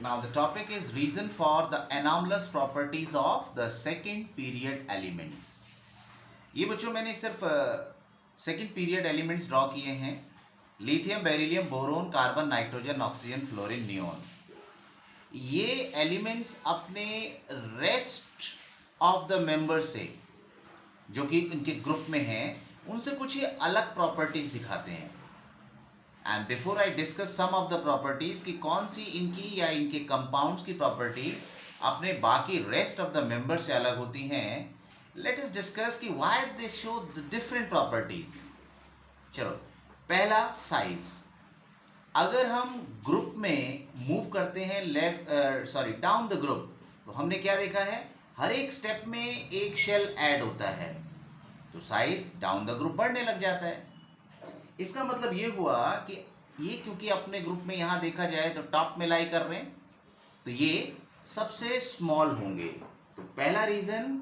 Now the topic is reason for the anomalous properties of the second period elements. ये बच्चों मैंने सिर्फ second period elements draw किए हैं. Lithium, beryllium, boron, carbon, nitrogen, oxygen, fluorine, neon. ये elements अपने rest of the member से, जो कि इनके ग्रुप में हैं, उनसे कुछ ही अलग प्रॉपर्टीज दिखाते हैं. And before I discuss some of the properties कि कौन सी इनकी या इनके कंपाउंड्स की प्रॉपर्टी अपने बाकी रेस्ट ऑफ द मेंबर से अलग होती हैं, लेट अस डिस्कस कि why they show the different properties. चलो, पहला साइज. अगर हम ग्रुप में मूव करते हैं डाउन द ग्रुप, तो हमने क्या देखा है, हर एक स्टेप में एक शेल ऐड होता है, तो साइज डाउन द ग्रुप बढ़ने लग जाता है. इसका मतलब ये हुआ कि ये क्योंकि अपने ग्रुप में यहां देखा जाए तो टॉप में लाई कर रहे हैं, तो ये सबसे स्मॉल होंगे. तो पहला reason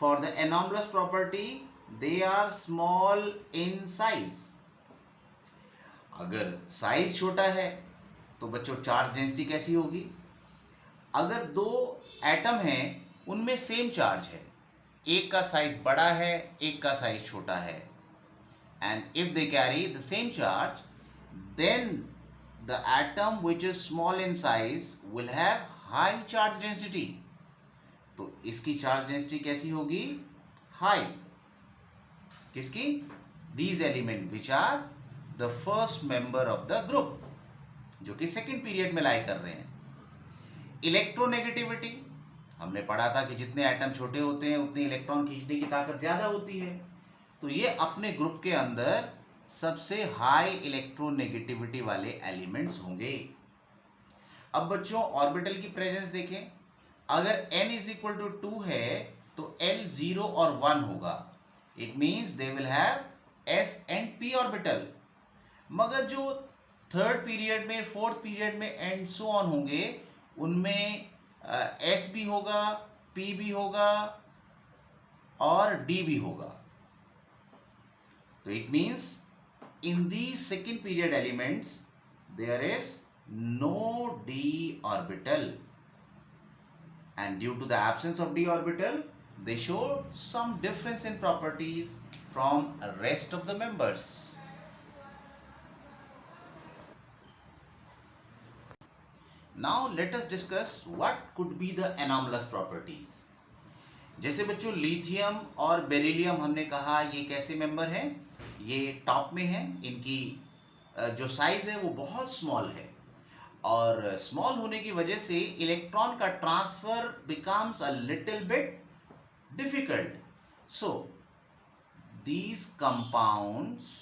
for the anomalous property, they are small in size. अगर साइज छोटा है तो बच्चों चार्ज डेंसिटी कैसी होगी? अगर दो एटम हैं उनमें सेम चार्ज है, एक का साइज बड़ा है, एक का साइज छोटा है, and if they carry the same charge, then the atom which is small in size will have high charge density. तो इसकी चार्ज डेंसिटी कैसी होगी? हाई. किसकी? these element which are the first member of the group, जो कि second period में लाई कर रहे हैं. इलेक्ट्रोनेगेटिविटी, हमने पढ़ा था कि जितने एटम छोटे होते हैं उतनी इलेक्ट्रॉन खींचने की ताकत ज्यादा होती है, तो ये अपने ग्रुप के अंदर सबसे हाई इलेक्ट्रोनेगेटिविटी वाले एलिमेंट्स होंगे. अब बच्चों ऑर्बिटल की प्रेजेंस देखें. अगर n इज इक्वल टू 2 है तो L 0 और 1 होगा. It means they will have s and p orbital. मगर जो थर्ड पीरियड में, फोर्थ पीरियड में एंड सो ऑन होंगे, उनमें s भी होगा, p भी होगा और d भी होगा. So it means in these second period elements there is no d orbital, and due to the absence of d orbital they show some difference in properties from rest of the members. Now let us discuss what could be the anomalous properties. जैसे बच्चों lithium और beryllium हमने कहा ये कैसे member हैं? ये top में है. इनकी जो साइज है वो बहुत स्मॉल है, और स्मॉल होने की वजह से इलेक्ट्रॉन का transfer becomes a little bit difficult. So these compounds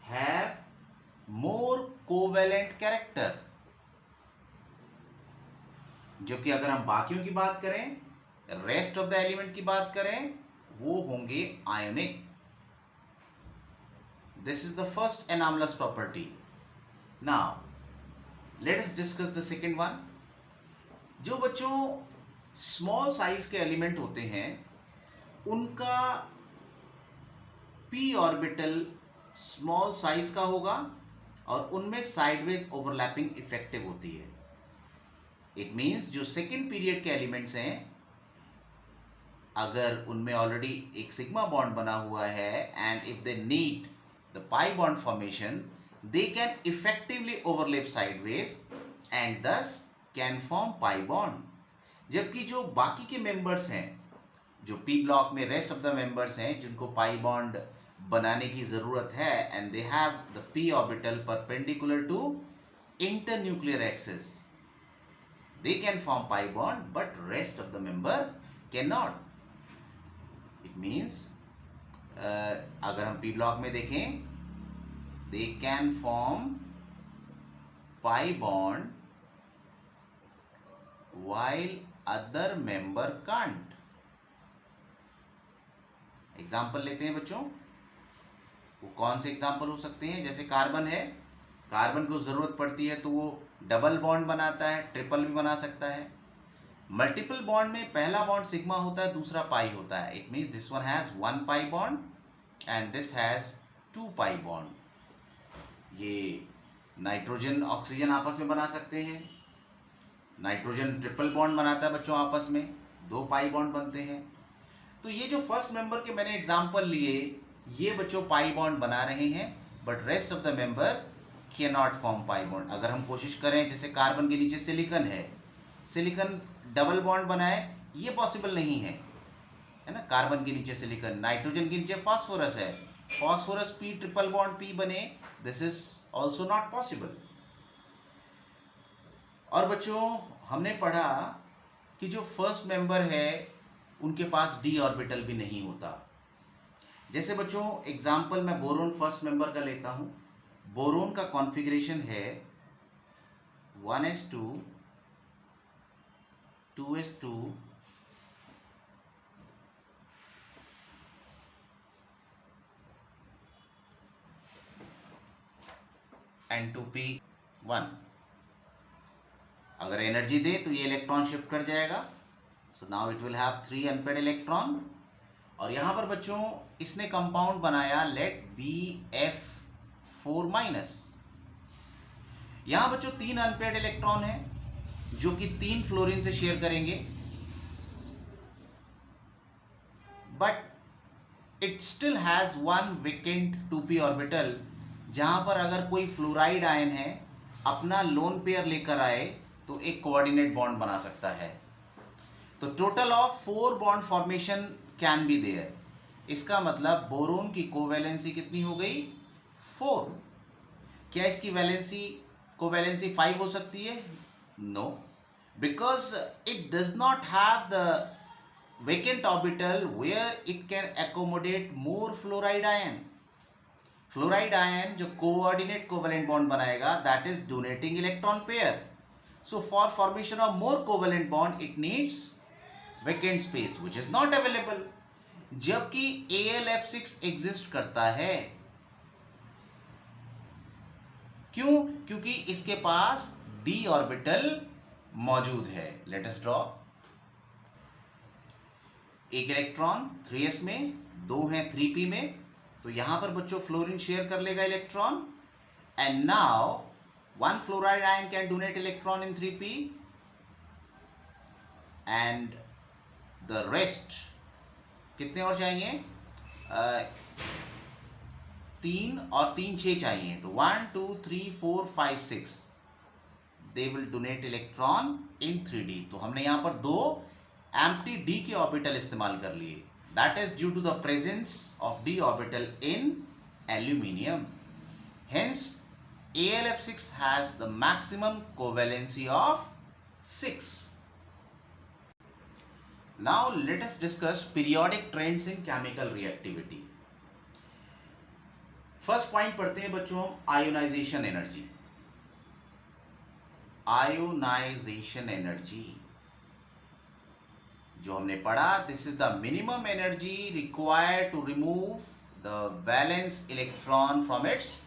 have more covalent character, जबकि अगर हम बाकियों की बात करें, रेस्ट ऑफ द एलिमेंट की बात करें, वो होंगे ionic. This is the first anomalous property. Now, let us discuss the second one. जो बच्चों स्मॉल साइज के एलिमेंट होते हैं उनका p ऑर्बिटल स्मॉल साइज का होगा और उनमें साइडवेज ओवरलैपिंग इफेक्टिव होती है. इट मींस जो सेकेंड पीरियड के एलिमेंट्स हैं, अगर उनमें ऑलरेडी एक सिग्मा बॉन्ड बना हुआ है and if they need the pi bond formation, they can effectively overlap sideways and thus can form pi bond. जबकि जो बाकी के मेंबर्स हैं, जो p ब्लॉक में रेस्ट ऑफ द मेंबर्स हैं, जिनको pi bond बनाने की जरूरत है, and they have the p orbital perpendicular to internuclear axis, they can form pi bond but rest of the member cannot. It means अगर हम p block में देखें, they can form pi bond while other member can't. Example लेते हैं बच्चों. वो कौन से एग्जाम्पल हो सकते हैं? जैसे कार्बन है, कार्बन को जरूरत पड़ती है तो वो डबल बॉन्ड बनाता है, ट्रिपल भी बना सकता है. मल्टीपल बॉन्ड में पहला बॉन्ड सिग्मा होता है, दूसरा पाई होता है. It means this one has 1 pi bond and this has 2 pi bond. ये नाइट्रोजन ऑक्सीजन आपस में बना सकते हैं, नाइट्रोजन ट्रिपल बॉन्ड बनाता है बच्चों, आपस में 2 पाई बॉन्ड बनते हैं। तो ये जो फर्स्ट मेंबर के मैंने एग्जांपल लिए, ये बच्चों पाई बॉन्ड बना रहे हैं, but rest of the member can not form pi bond. अगर हम कोशिश करें, जैसे कार्बन के नीचे सिलिकॉन है, सिलिकॉन डबल बॉन्ड बनाए, ये पॉसिबल नहीं है ना। कार्बन के नीचे सिलिकॉन, नाइट्रोजन के नीचे फास्फोरस है, phosphorus P triple bond P बने, this is also not possible. और बच्चों हमने पढ़ा कि जो फर्स्ट मेंबर है उनके पास डी ऑर्बिटल भी नहीं होता। जैसे बच्चों एग्जांपल मैं बोरोन फर्स्ट मेंबर का लेता हूं। बोरोन का कॉन्फ़िगरेशन है 1s2 2s2 N2p1। अगर एनर्जी दे तो ये इलेक्ट्रॉन शिफ्ट कर जाएगा, so now it will have 3 unpaired electron. और यहां पर बच्चों इसने कंपाउंड बनाया लेट BF4-। यहां बच्चों 3 अनपेयर्ड इलेक्ट्रॉन है जो कि 3 फ्लोरीन से शेयर करेंगे, but it still has 1 vacant 2p orbital, जहां पर अगर कोई फ्लोराइड आयन है अपना लोन पेयर लेकर आए तो एक कोऑर्डिनेट बॉन्ड बना सकता है। तो total of 4 bond formation can be there. इसका मतलब बोरोन की कोवैलेंसी कितनी हो गई? 4। क्या इसकी कोवैलेंसी 5 हो सकती है? No, because it does not have the vacant orbital where it can accommodate more fluoride ion. Fluoride ion जो कोऑर्डिनेट कोवेलेंट बॉन्ड बनाएगा, that is donating electron pair. So for formation of more covalent bond it needs vacant space which is not available, जबकि AlF6 exist करता है। क्यों? क्योंकि इसके पास d orbital मौजूद है। Let us draw. एक इलेक्ट्रॉन 3s में, 2 हैं 3p में, तो यहां पर बच्चों फ्लोरीन शेयर कर लेगा electron, and now 1 fluoride ion can donate electron in 3p and the rest कितने और चाहिए? 3 और 3 6 चाहिए, तो 1 2 3 4 5 6 they will donate electron in 3d। तो हमने यहां पर 2 एम्प्टी d के ऑर्बिटल इस्तेमाल कर लिए, that is due to the presence of d orbital in aluminium. Hence AlF6 has the maximum covalency of 6। Now let us discuss periodic trends in chemical reactivity. First point पढ़ते हैं बच्चों, ionisation energy. Ionisation energy जो हमने पढ़ा, this is the minimum energy required to remove the valence electron from its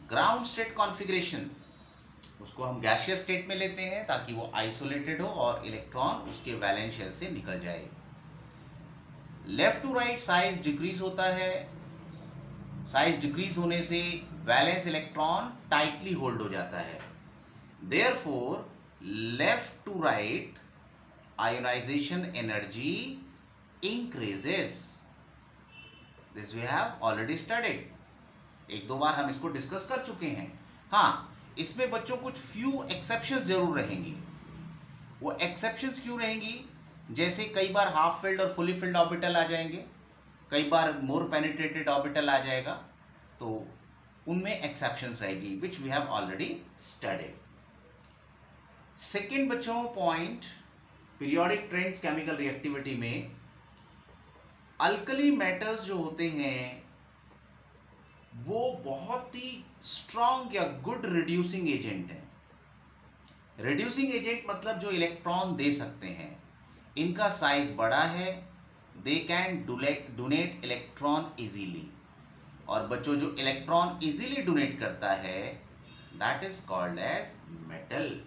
ground state configuration. उसको हम gaseous state में लेते हैं ताकि वो आइसोलेटेड हो और इलेक्ट्रॉन उसके वैलेंस शेल से निकल जाए। Left to right size decrease होता है, साइज डिक्रीज होने से वैलेंस इलेक्ट्रॉन टाइटली होल्ड हो जाता है। Therefore left to right ionization energy increases. This we have already studied. 1-2 बार हम इसको डिस्कस कर चुके हैं। हाँ, इसमें बच्चों कुछ फ्यू एक्सेप्शंस जरूर रहेंगी। वो एक्सेप्शंस क्यों रहेंगी? जैसे कई बार हाफ फिल्ड और फुली फिल्ड ऑर्बिटल आ जाएंगे, कई बार मोर पेनिट्रेटेड ऑर्बिटल आ जाएगा, तो उनमें एक्सेप्शंस रहेगी, which we have already studied. Second बच्चों point, periodic trends chemical reactivity में अल्कली मेटल्स जो होते हैं वो बहुत ही स्ट्रॉन्ग या गुड रिड्यूसिंग एजेंट है। रिड्यूसिंग एजेंट मतलब जो इलेक्ट्रॉन दे सकते हैं, इनका साइज बड़ा है, they can donate electron easily. और बच्चों जो इलेक्ट्रॉन इजीली डोनेट करता है that is called as metal.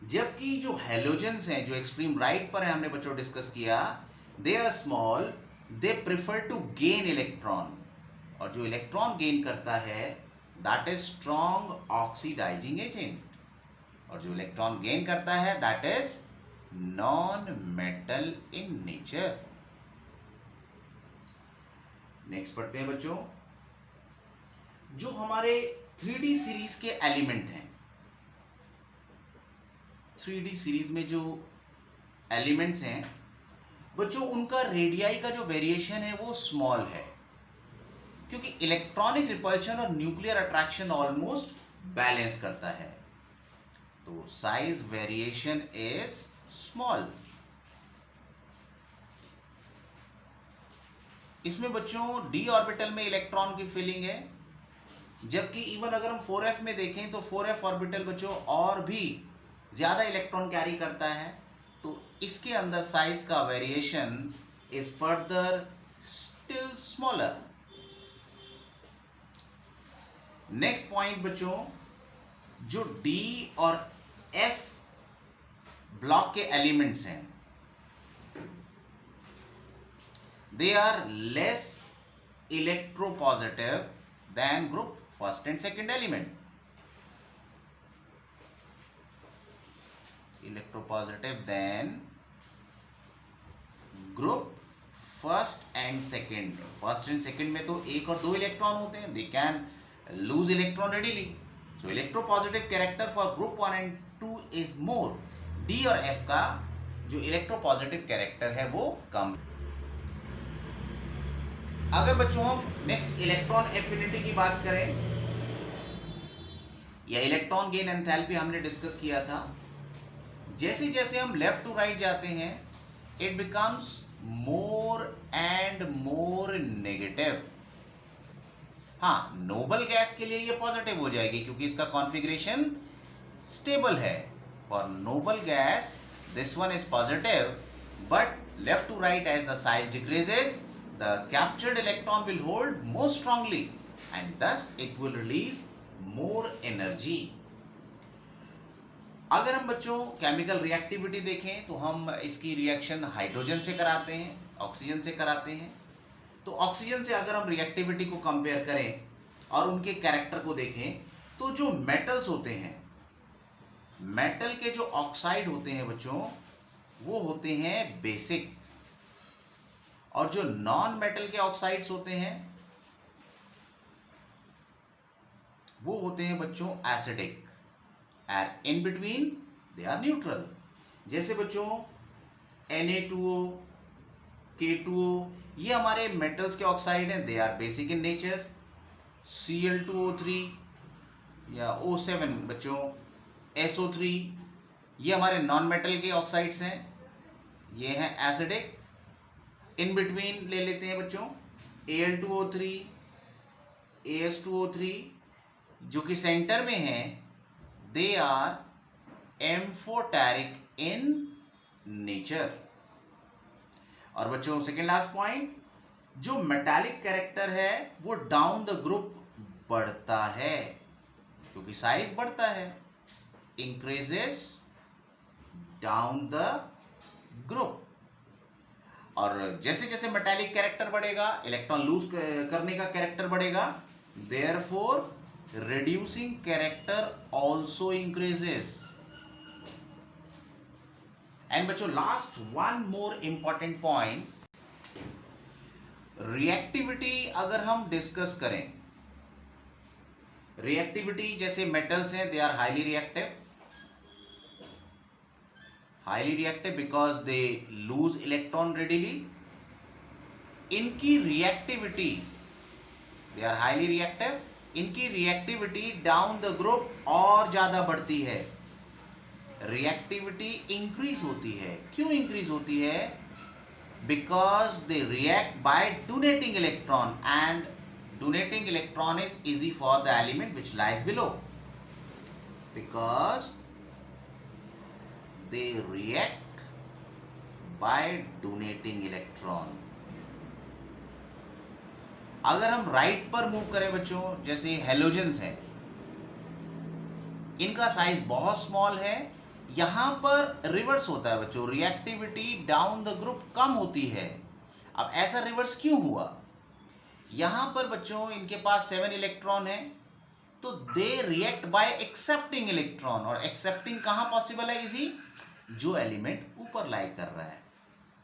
जबकि जो हैलोजेंस हैं, जो एक्सट्रीम राइट पर है, हमने बच्चों डिस्कस किया, they are small, they prefer to gain electron, और जो इलेक्ट्रॉन गेन करता है that is strong oxidizing agent. और जो इलेक्ट्रॉन गेन करता है that is non metal in nature. Next पढ़ते हैं बच्चों, जो हमारे 3D सीरीज के एलिमेंट हैं, 3D सीरीज में जो एलिमेंट्स हैं बच्चों, उनका रेडियाई का जो वेरिएशन है वो स्मॉल है, क्योंकि इलेक्ट्रॉनिक रिपल्शन और न्यूक्लियर अट्रैक्शन ऑलमोस्ट बैलेंस करता है, तो साइज वेरिएशन इज स्मॉल। इसमें बच्चों d ऑर्बिटल में इलेक्ट्रॉन की फिलिंग है, जबकि इवन अगर हम 4f में देखें तो 4f ऑर्बिटल बच्चों और भी ज्यादा इलेक्ट्रॉन कैरी करता है, तो इसके अंदर साइज का variation is further still smaller. Next point बच्चों, जो D और F ब्लॉक के एलिमेंट्स हैं, they are less electropositive than group first and second element. Electropositive than group first and second. First and second में तो एक और दो इलेक्ट्रॉन होते हैं, they can lose electron readily. So electropositive character for group 1 and 2 is more. D और F का जो इलेक्ट्रोपॉजिटिव कैरेक्टर है वो कम। अगर बच्चों हम नेक्स्ट इलेक्ट्रॉन एफिनिटी की बात करें, या इलेक्ट्रॉन गेन एंथैल्पी हमने डिस्कस किया था, जैसे जैसे हम लेफ्ट टू राइट जाते हैं it becomes more and more negative. हाँ, नोबल गैस के लिए ये पॉजिटिव हो जाएगी क्योंकि इसका कॉन्फ़िगरेशन स्टेबल है। For noble gas this one is positive, but left to right as the size decreases the captured electron will hold more strongly and thus it will release more energy. अगर हम बच्चों chemical reactivity देखें तो हम इसकी reaction hydrogen से कराते हैं, ऑक्सीजन से कराते हैं। तो ऑक्सीजन से अगर हम रिएक्टिविटी को कंपेयर करें और उनके कैरेक्टर को देखें तो जो मेटल्स होते हैं, मेटल के जो ऑक्साइड होते हैं बच्चों वो होते हैं बेसिक, और जो नॉन मेटल के ऑक्साइड्स होते हैं वो होते हैं बच्चों acidic, and in between they are neutral. जैसे बच्चों Na2O, K2O ये हमारे मेटल्स के ऑक्साइड हैं, they are basic in nature. Cl2O3 या O7 बच्चों SO3 ये हमारे नॉन मेटल के ऑक्साइड्स हैं, ये हैं एसिडिक। इन बिटवीन ले लेते हैं बच्चों Al2O3, As2O3 जो कि सेंटर में है, they are amphoteric in nature. और बच्चों सेकेंड लास्ट पॉइंट, जो मेटालिक कैरेक्टर है वो डाउन द ग्रुप बढ़ता है क्योंकि साइज बढ़ता है, इंक्रीजेस डाउन द ग्रुप। और जैसे जैसे मेटालिक कैरेक्टर बढ़ेगा, इलेक्ट्रॉन लूज करने का कैरेक्टर बढ़ेगा, therefore reducing character also increases. And बच्चों last one more important point, reactivity अगर हम डिस्कस करें, रिएक्टिविटी जैसे मेटल्स हैं they are highly reactive because they lose electron readily. इनकी reactivity, they are highly reactive, इनकी रिएक्टिविटी डाउन द ग्रुप और ज्यादा बढ़ती है, रिएक्टिविटी इंक्रीज होती है। क्यों इंक्रीज होती है? Because they react by donating electron, and donating electron is easy for the element which lies below, because they react by donating electron. अगर हम राइट पर मूव करें बच्चों, जैसे हेलोजेंस हैं, इनका साइज बहुत स्मॉल है, यहां पर रिवर्स होता है बच्चों, रिएक्टिविटी डाउन द ग्रुप कम होती है। अब ऐसा रिवर्स क्यों हुआ? यहां पर बच्चों इनके पास 7 इलेक्ट्रॉन है, तो दे रिएक्ट बाय एक्सेप्टिंग इलेक्ट्रॉन, और एक्सेप्टिंग कहां पॉसिबल है इजी, जो एलिमेंट ऊपर लाई कर रहा है।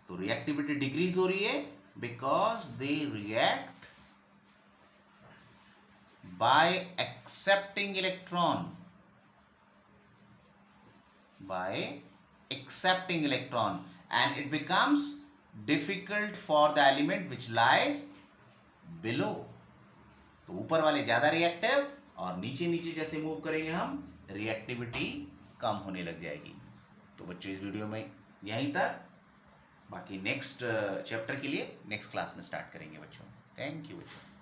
तो रिएक्टिविटी डिक्रीज हो रही है because they react by accepting electron, and it becomes difficult for the element which lies below. तो ऊपर वाले ज्यादा रिएक्टिव और नीचे नीचे जैसे मूव करेंगे हम, रिएक्टिविटी कम होने लग जाएगी। तो बच्चों इस वीडियो में यहीं तक, बाकी नेक्स्ट चैप्टर के लिए नेक्स्ट क्लास में स्टार्ट करेंगे बच्चों। थैंक यू बच्चों।